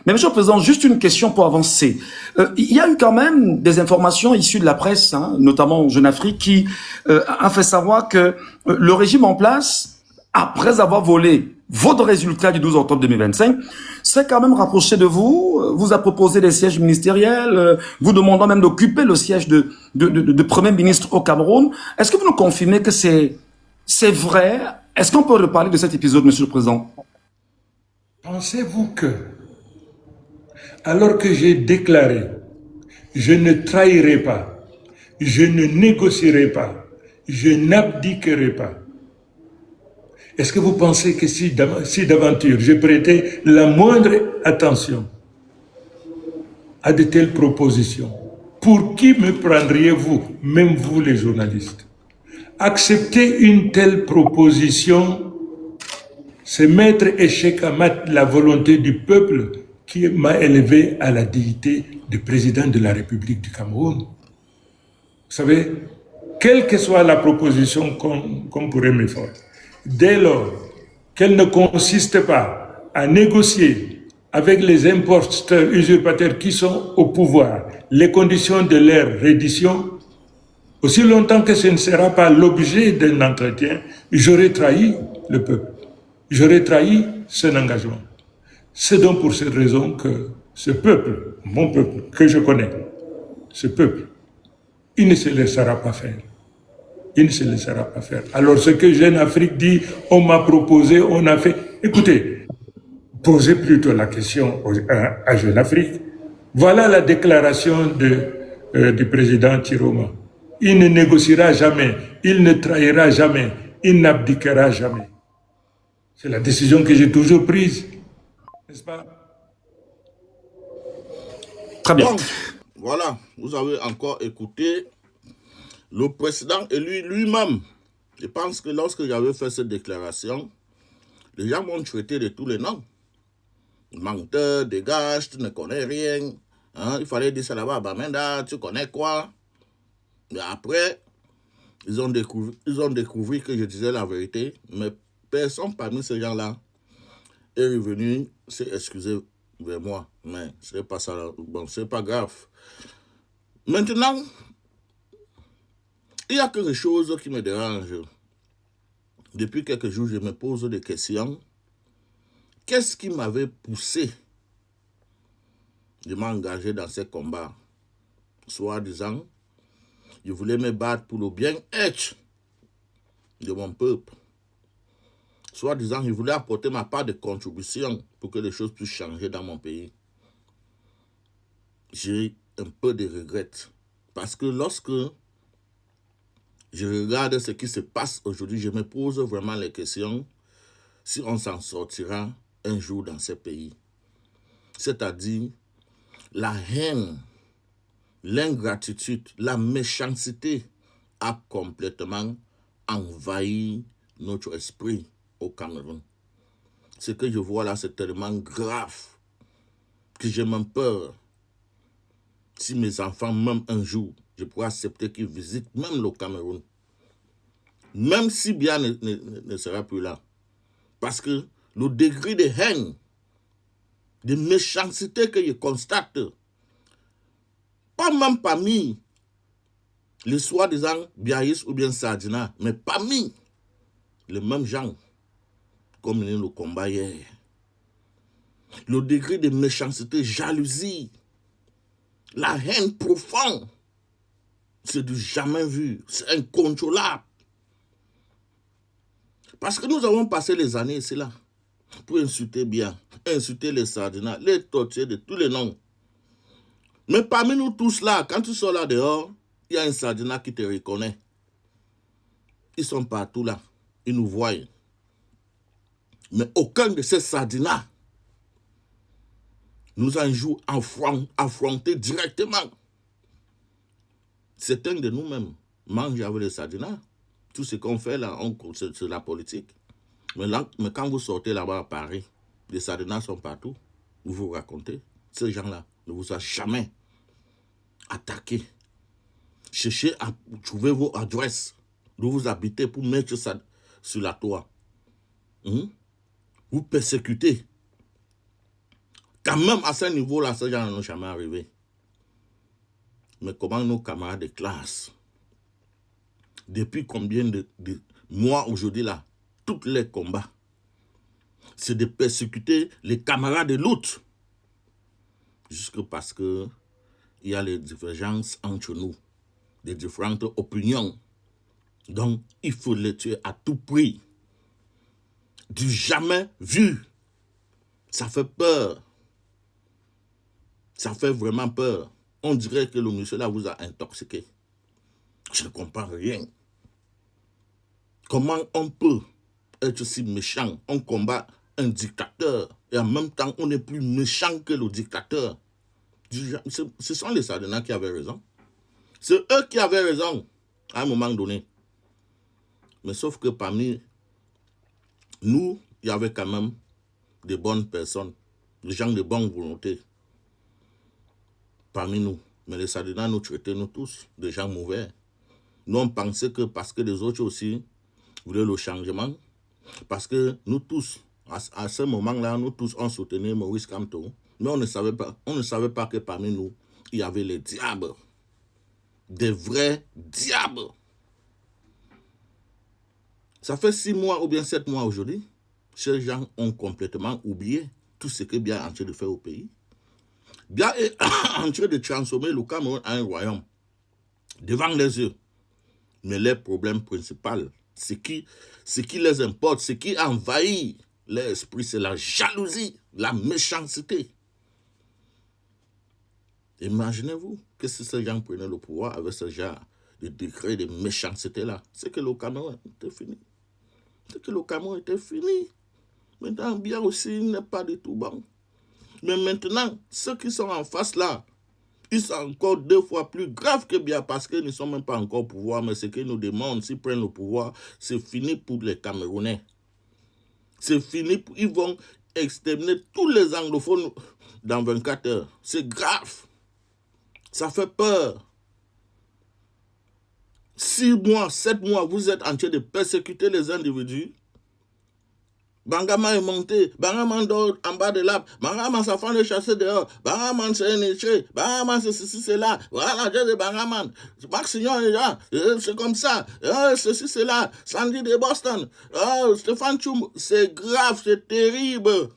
Mais Monsieur le Président, juste une question pour avancer. Il y a eu quand même des informations issues de la presse, hein, notamment Jeune Afrique, qui a fait savoir que le régime en place, après avoir volé votre résultat du 12 octobre 2025, s'est quand même rapproché de vous, vous a proposé des sièges ministériels, vous demandant même d'occuper le siège de Premier ministre au Cameroun. Est-ce que vous nous confirmez que c'est vrai? Est-ce qu'on peut reparler de cet épisode, Monsieur le Président? Pensez-vous que, alors que j'ai déclaré, je ne trahirai pas, je ne négocierai pas, je n'abdiquerai pas, est-ce que vous pensez que si d'aventure je prêtais la moindre attention à de telles propositions, pour qui me prendriez-vous, même vous les journalistes? Accepter une telle proposition, c'est mettre échec à mat la volonté du peuple qui m'a élevé à la dignité de président de la République du Cameroun. Vous savez, quelle que soit la proposition qu'on pourrait me faire, dès lors qu'elle ne consiste pas à négocier avec les imposteurs usurpateurs qui sont au pouvoir les conditions de leur reddition, aussi longtemps que ce ne sera pas l'objet d'un entretien, j'aurais trahi le peuple. J'aurais trahi son engagement. C'est donc pour cette raison que ce peuple, mon peuple, que je connais, ce peuple, il ne se laissera pas faire. Il ne se laissera pas faire. Alors ce que Jeune Afrique dit, on m'a proposé, on a fait... Écoutez, posez plutôt la question à Jeune Afrique. Voilà la déclaration du président Tiroma. Il ne négociera jamais, il ne trahira jamais, il n'abdiquera jamais. C'est la décision que j'ai toujours prise, n'est-ce pas? Très bien. Donc, voilà, vous avez encore écouté le président et lui-même. Je pense que lorsque j'avais fait cette déclaration, les gens m'ont traité de tous les noms. Menteur, dégage, tu ne connais rien. Hein, il fallait dire ça là-bas à Bamenda, tu connais quoi? Mais après, ils ont découvert que je disais la vérité, mais personne parmi ces gens-là est revenu s'est excusé vers moi. Mais c'est pas ça. Bon, c'est pas grave. Maintenant, il y a quelque chose qui me dérange. Depuis quelques jours, je me pose des questions. Qu'est-ce qui m'avait poussé de m'engager dans ces combats? Soit disant, je voulais me battre pour le bien-être de mon peuple. Soit disant, je voulais apporter ma part de contribution pour que les choses puissent changer dans mon pays. J'ai un peu de regrets. Parce que lorsque je regarde ce qui se passe aujourd'hui, je me pose vraiment les questions si on s'en sortira un jour dans ce pays. C'est-à-dire la haine, l'ingratitude, la méchanceté a complètement envahi notre esprit au Cameroun. Ce que je vois là, c'est tellement grave que j'ai même peur. Si mes enfants, même un jour, je pourrais accepter qu'ils visitent même le Cameroun. Même si bien ne sera plus là. Parce que le degré de haine, de méchanceté que je constate, pas même parmi les soi-disant Biaïs ou bien Sardina, mais parmi les mêmes gens comme mené le combat hier. Le degré de méchanceté, jalousie, la haine profonde, c'est du jamais vu, c'est incontrôlable. Parce que nous avons passé les années, c'est là, pour insulter bien, insulter les Sardinas, les torturer de tous les noms. Mais parmi nous tous là, quand tu sors là dehors, il y a un Sardina qui te reconnaît. Ils sont partout là, ils nous voient. Mais aucun de ces Sardinas nous a un jour affronté directement. Certains de nous-mêmes mangent avec les Sardinas. Tout ce qu'on fait là, c'est la politique. Mais quand vous sortez là-bas à Paris, les Sardinas sont partout. Vous vous racontez. Ces gens-là ne vous ont jamais attaqué. Cherchez à trouver vos adresses d'où vous habitez pour mettre ça sur la toit. Vous persécutez. Quand même, à ce niveau-là, ces gens n'ont jamais arrivé. Mais comment nos camarades de classe, depuis combien de mois aujourd'hui là, tous les combats, c'est de persécuter les camarades de l'autre. Jusque parce que il y a les divergences entre nous, des différentes opinions. Donc, il faut les tuer à tout prix. Du jamais vu. Ça fait peur. Ça fait vraiment peur. On dirait que le monsieur là vous a intoxiqué. Je ne comprends rien. Comment on peut être si méchant? On combat un dictateur et en même temps on est plus méchant que le dictateur. Ce sont les Sardinats qui avaient raison. C'est eux qui avaient raison à un moment donné. Mais sauf que parmi nous, il y avait quand même des bonnes personnes, des gens de bonne volonté parmi nous. Mais les Sardinats nous traitaient, nous tous, des gens mauvais. Nous, on pensait que parce que les autres aussi voulaient le changement, parce que nous tous, à ce moment-là, nous tous, on soutenait Maurice Kamto. Mais on ne savait pas que parmi nous, il y avait les diables. Des vrais diables. Ça fait 6 mois ou bien 7 mois aujourd'hui, ces gens ont complètement oublié tout ce que Biya est en train de faire au pays. Biya est en train de transformer le Cameroun en un royaume devant les yeux. Mais leur problème principal, ce qui les importe, ce qui envahit leur esprit, c'est la jalousie, la méchanceté. Imaginez-vous que si ces gens prenaient le pouvoir avec ce genre de degré de méchanceté-là, c'est que le Cameroun était fini. C'est que le Cameroun était fini. Maintenant, Biya aussi n'est pas du tout bon. Mais maintenant, ceux qui sont en face là, ils sont encore 2 fois plus graves que Biya parce qu'ils ne sont même pas encore au pouvoir. Mais ce qu'ils nous demandent, s'ils prennent le pouvoir, c'est fini pour les Camerounais. C'est fini. Ils vont exterminer tous les anglophones dans 24 heures. C'est grave. Ça fait peur. 6 mois, 7 mois, vous êtes en train de persécuter les individus. Bangaman est monté, Bangaman dort en bas de l'arbre, Bangaman s'en de chasser dehors, Bangaman c'est un éché, Bangaman c'est ceci, c'est là, voilà, j'ai de Bangaman, Maxignon est là, c'est comme ça, ceci, c'est là, Sandy de Boston, Stéphane Tchoum, c'est grave, c'est terrible.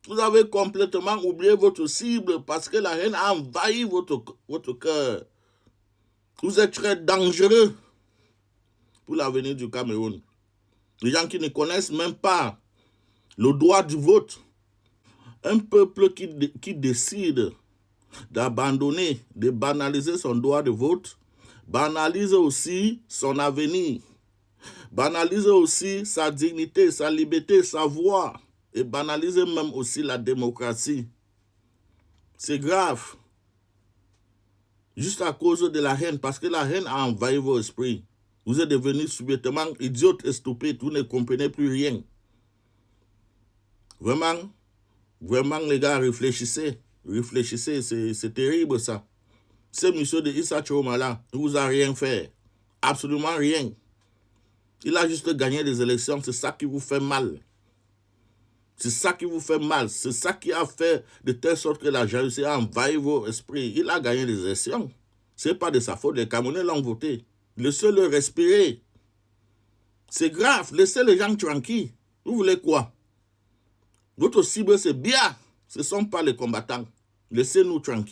Vous avez complètement oublié votre cible parce que la haine a envahi votre cœur. Vous êtes très dangereux pour l'avenir du Cameroun. Les gens qui ne connaissent même pas le droit du vote. Un peuple qui décide d'abandonner, de banaliser son droit de vote, banalise aussi son avenir, banalise aussi sa dignité, sa liberté, sa voix, et banalise même aussi la démocratie. C'est grave. Juste à cause de la haine, parce que la haine a envahi vos esprits. Vous êtes devenus subitement idiotes et stupides, vous ne comprenez plus rien. Vraiment, les gars, réfléchissez, c'est terrible ça. Ce monsieur de Issa Tchouma là, il vous a rien fait, absolument rien. Il a juste gagné des élections, c'est ça qui vous fait mal. C'est ça qui vous fait mal, c'est ça qui a fait de telle sorte que la jalousie a envahi vos esprits. Il a gagné des élections, c'est pas de sa faute, les Camerounais l'ont voté. Laissez-le respirer. C'est grave, laissez les gens tranquilles. Vous voulez quoi? Votre cible, c'est Biya. Ce ne sont pas les combattants. Laissez-nous tranquilles.